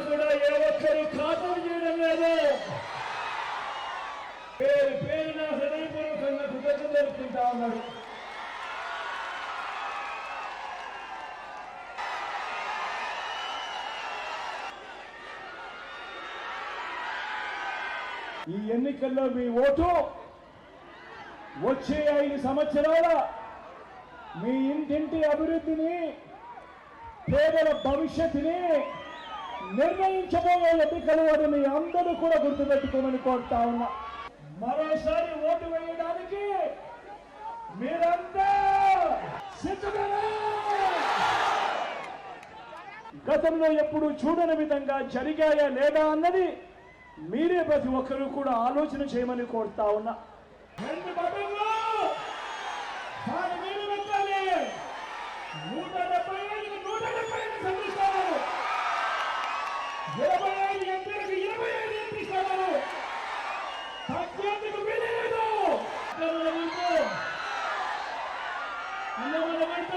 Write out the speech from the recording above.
కూడా ఏ ఒక్కరి ఖాతరు చేయడం లేదు. పేరు పేరున హృదయపూర్వకంగా కృతజ్ఞతలు తెలుపుకుంటా ఉన్నాడు. ఈ ఎన్నికల్లో మీ ఓటు వచ్చే 5 సంవత్సరాల మీ ఇంటింటి అభివృద్ధిని, పేదల భవిష్యత్తుని నిర్ణయించబోయే ఎన్నికలు అని మీ అందరూ కూడా గుర్తుపెట్టుకోమని కోరుతా ఉన్నా. మరోసారి ఓటు వేయడానికి మీరంతా సిద్ధమేనా? గతంలో ఎప్పుడు చూడని విధంగా జరిగాయా లేదా అన్నది మీరే ప్రతి ఒక్కరూ కూడా ఆలోచన చేయమని కోరుతా ఉన్నా. 2 బటన్లు దాని మీద పెట్టాలి. 175 175 సంధిస్తారు. 25 ఎంపీలకు 25 ఎంపిస్తారు. తగ్గేందుకు వీలేదు. అన్నమాట